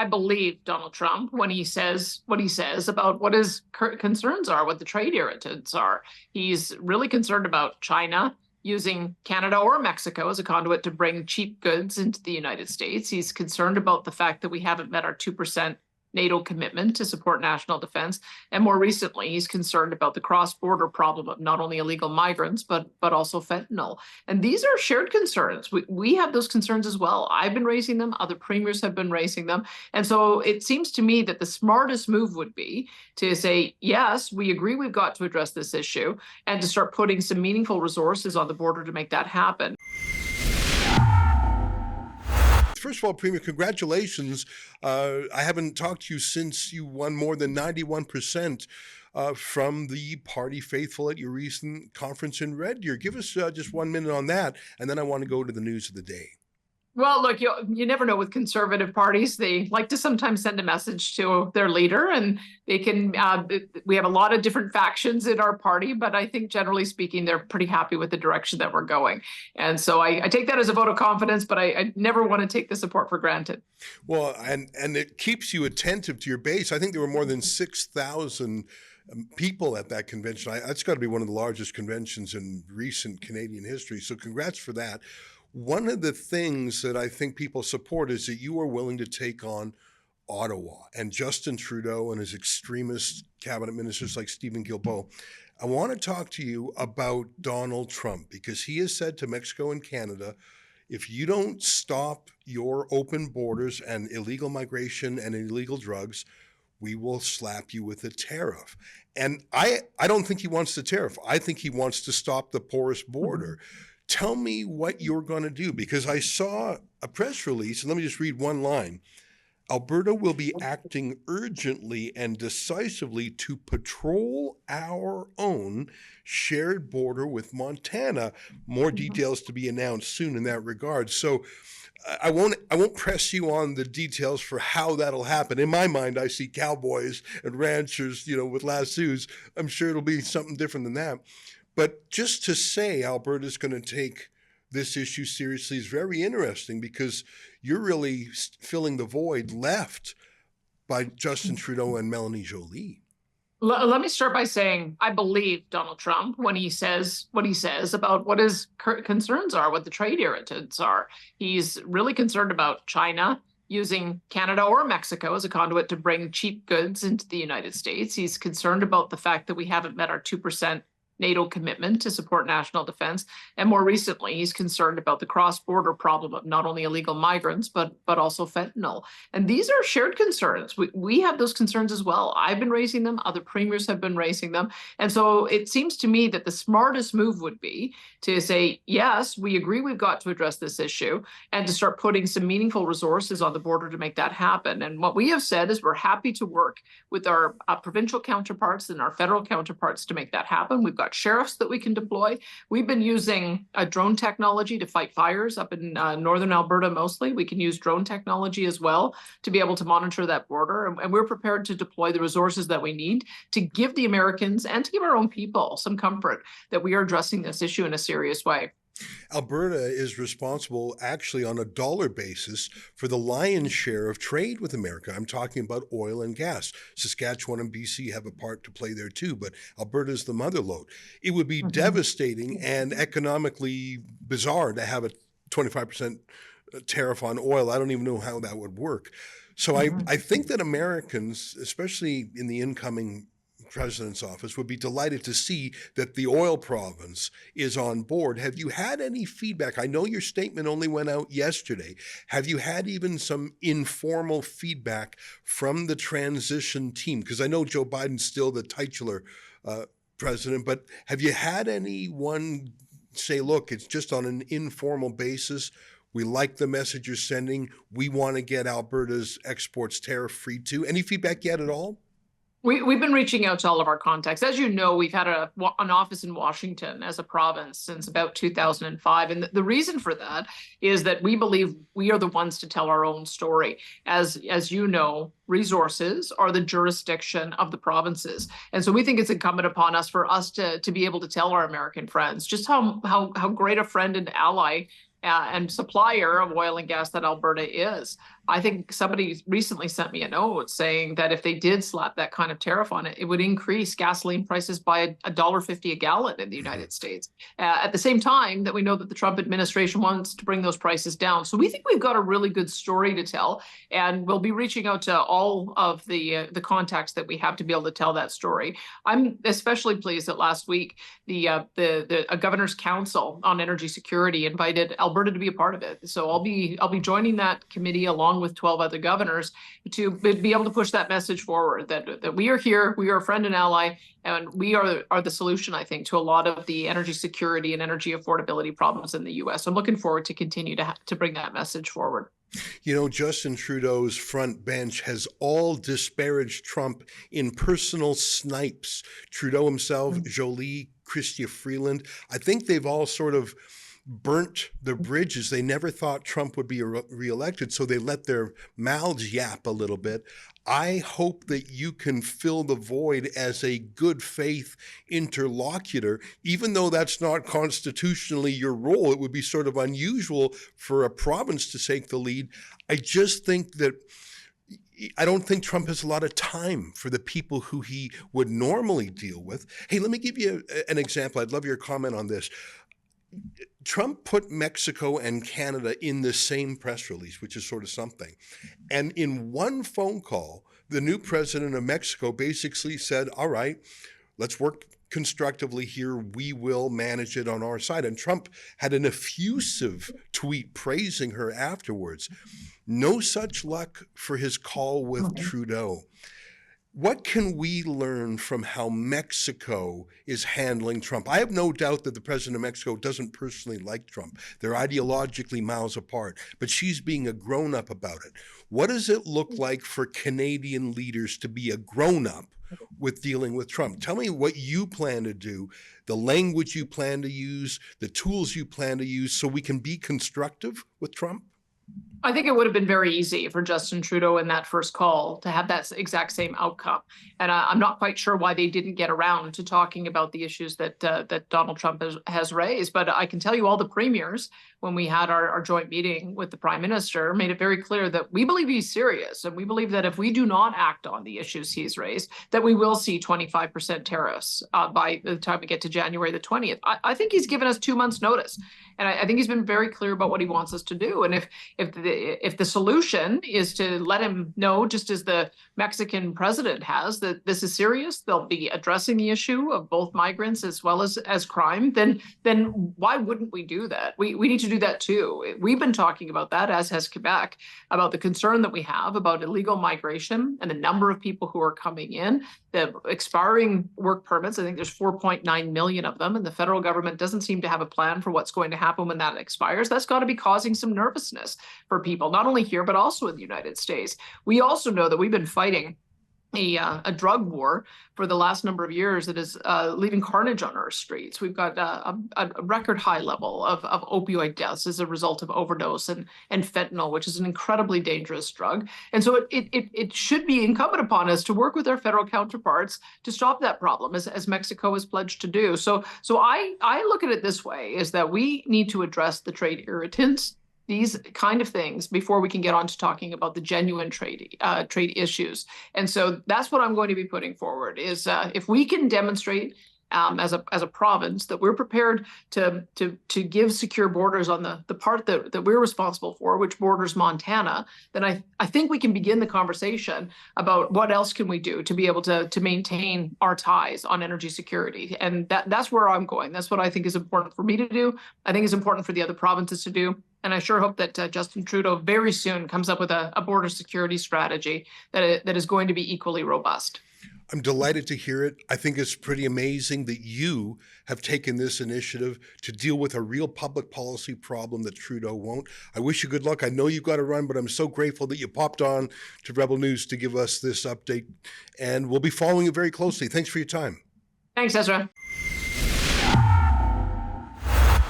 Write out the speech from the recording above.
I believe Donald Trump when he says what he says about what his concerns are, what the trade irritants are. He's really concerned about China using Canada or Mexico as a conduit to bring cheap goods into the United States. He's concerned about the fact that we haven't met our 2% NATO commitment to support national defense. And more recently, he's concerned about the cross-border problem of not only illegal migrants, but also fentanyl. And these are shared concerns. We have those concerns as well. I've been raising them. Other premiers have been raising them. And so it seems to me that the smartest move would be to say, yes, we agree we've got to address this issue and to start putting some meaningful resources on the border to make that happen. First of all, Premier, congratulations. I haven't talked to you since you won more than 91% from the party faithful at your recent conference in Red Deer. Give us just 1 minute on that, and then I want to go to the news of the day. Well, look, you never know with conservative parties. They like to sometimes send a message to their leader, and they can. We have a lot of different factions in our party, but I think generally speaking, they're pretty happy with the direction that we're going. And so I take that as a vote of confidence, but I never want to take the support for granted. Well, and it keeps you attentive to your base. I think there were more than 6,000 people at that convention. That's got to be one of the largest conventions in recent Canadian history. So congrats for that. One of the things that I think people support is that you are willing to take on Ottawa and Justin Trudeau and his extremist cabinet ministers like Stephen Guilbeault. I want to talk to you about Donald Trump because he has said to Mexico and Canada, if you don't stop your open borders and illegal migration and illegal drugs, we will slap you with a tariff. And I don't think he wants the tariff. I think he wants to stop the porous border. Tell me what you're going to do, because I saw a press release, and let me just read one line. Alberta will be acting urgently and decisively to patrol our own shared border with Montana. More details to be announced soon in that regard. So I won't press you on the details for how that'll happen. In my mind, I see cowboys and ranchers, with lassos. I'm sure it'll be something different than that. But just to say Alberta's going to take this issue seriously is very interesting because you're really filling the void left by Justin Trudeau and Melanie Joly. Let me start by saying I believe Donald Trump when he says what he says about what his concerns are, what the trade irritants are. He's really concerned about China using Canada or Mexico as a conduit to bring cheap goods into the United States. He's concerned about the fact that we haven't met our 2% NATO commitment to support national defense. And more recently, he's concerned about the cross-border problem of not only illegal migrants, but also fentanyl. And these are shared concerns. We have those concerns as well. I've been raising them. Other premiers have been raising them. And so it seems to me that the smartest move would be to say, yes, we agree we've got to address this issue and to start putting some meaningful resources on the border to make that happen. And what we have said is we're happy to work with our provincial counterparts and our federal counterparts to make that happen. We've got sheriffs that we can deploy. We've been using drone technology to fight fires up in northern Alberta mostly. We can use drone technology as well to be able to monitor that border. And we're prepared to deploy the resources that we need to give the Americans and to give our own people some comfort that we are addressing this issue in a serious way. Alberta is responsible actually on a dollar basis for the lion's share of trade with America. I'm talking about oil and gas. Saskatchewan and BC have a part to play there too, but Alberta is the mother lode. It would be devastating and economically bizarre to have a 25% tariff on oil. I don't even know how that would work. So I think that Americans, especially in the incoming president's office, would be delighted to see that the oil province is on board. Have you had any feedback? I know your statement only went out yesterday. Have you had even some informal feedback from the transition team? Because I know Joe Biden's still the titular president, but have you had anyone say, look, it's just on an informal basis. We like the message you're sending. We want to get Alberta's exports tariff-free too. Any feedback yet at all? We've been reaching out to all of our contacts. As you know, we've had an office in Washington as a province since about 2005. And the reason for that is that we believe we are the ones to tell our own story. As you know, resources are the jurisdiction of the provinces. And so we think it's incumbent upon us for us to be able to tell our American friends just how great a friend and ally and supplier of oil and gas that Alberta is. I think somebody recently sent me a note saying that if they did slap that kind of tariff on it, it would increase gasoline prices by $1.50 a gallon in the United States. At the same time that we know that the Trump administration wants to bring those prices down. So we think we've got a really good story to tell, and we'll be reaching out to all of the contacts that we have to be able to tell that story. I'm especially pleased that last week the Governor's Council on Energy Security invited Alberta to be a part of it. So I'll be joining that committee along with 12 other governors to be able to push that message forward that we are here, we are a friend and ally, and we are the solution, I think, to a lot of the energy security and energy affordability problems in the U.S. I'm looking forward to continue to bring that message forward. You know, Justin Trudeau's front bench has all disparaged Trump in personal snipes. Trudeau himself, Jolie, Chrystia Freeland, I think they've all sort of burnt the bridges. They never thought Trump would be reelected, so they let their mouths yap a little bit. I hope that you can fill the void as a good faith interlocutor, even though that's not constitutionally your role. It would be sort of unusual for a province to take the lead. I just think that I don't think Trump has a lot of time for the people who he would normally deal with. Hey, let me give you an example. I'd love your comment on this. Trump put Mexico and Canada in the same press release, which is sort of something. And in one phone call, the new president of Mexico basically said, all right, let's work constructively here. We will manage it on our side. And Trump had an effusive tweet praising her afterwards. No such luck for his call with Trudeau. What can we learn from how Mexico is handling Trump? I have no doubt that the president of Mexico doesn't personally like Trump. They're ideologically miles apart, but she's being a grown-up about it. What does it look like for Canadian leaders to be a grown-up with dealing with Trump? Tell me what you plan to do, the language you plan to use, the tools you plan to use, so we can be constructive with Trump. I think it would have been very easy for Justin Trudeau in that first call to have that exact same outcome. And I'm not quite sure why they didn't get around to talking about the issues that Donald Trump has raised. But I can tell you all the premiers, when we had our joint meeting with the prime minister, made it very clear that we believe he's serious. And we believe that if we do not act on the issues he's raised, that we will see 25% tariffs by the time we get to January the 20th. I think he's given us 2 months notice. And I think he's been very clear about what he wants us to do. And if the solution is to let him know, just as the Mexican president has, that this is serious, they'll be addressing the issue of both migrants as well as crime, then why wouldn't we do that? We need to do that too. We've been talking about that, as has Quebec, about the concern that we have about illegal migration and the number of people who are coming in, the expiring work permits. I think there's 4.9 million of them, and the federal government doesn't seem to have a plan for what's going to happen when that expires. That's got to be causing some nervousness for people, not only here, but also in the United States. We also know that we've been fighting a drug war for the last number of years that is leaving carnage on our streets. We've got a record high level of opioid deaths as a result of overdose and fentanyl, which is an incredibly dangerous drug. And so it should be incumbent upon us to work with our federal counterparts to stop that problem, as Mexico has pledged to do. So I look at it this way, is that we need to address the trade irritants, these kind of things, before we can get on to talking about the genuine trade issues. And so that's what I'm going to be putting forward, is if we can demonstrate as a province that we're prepared to give secure borders on the part that we're responsible for, which borders Montana, then I think we can begin the conversation about what else can we do to be able to maintain our ties on energy security. And that's where I'm going. That's what I think is important for me to do. I think it's important for the other provinces to do. And I sure hope that Justin Trudeau very soon comes up with a border security strategy that is going to be equally robust. I'm delighted to hear it. I think it's pretty amazing that you have taken this initiative to deal with a real public policy problem that Trudeau won't. I wish you good luck. I know you've got to run, but I'm so grateful that you popped on to Rebel News to give us this update. And we'll be following it very closely. Thanks for your time. Thanks, Ezra.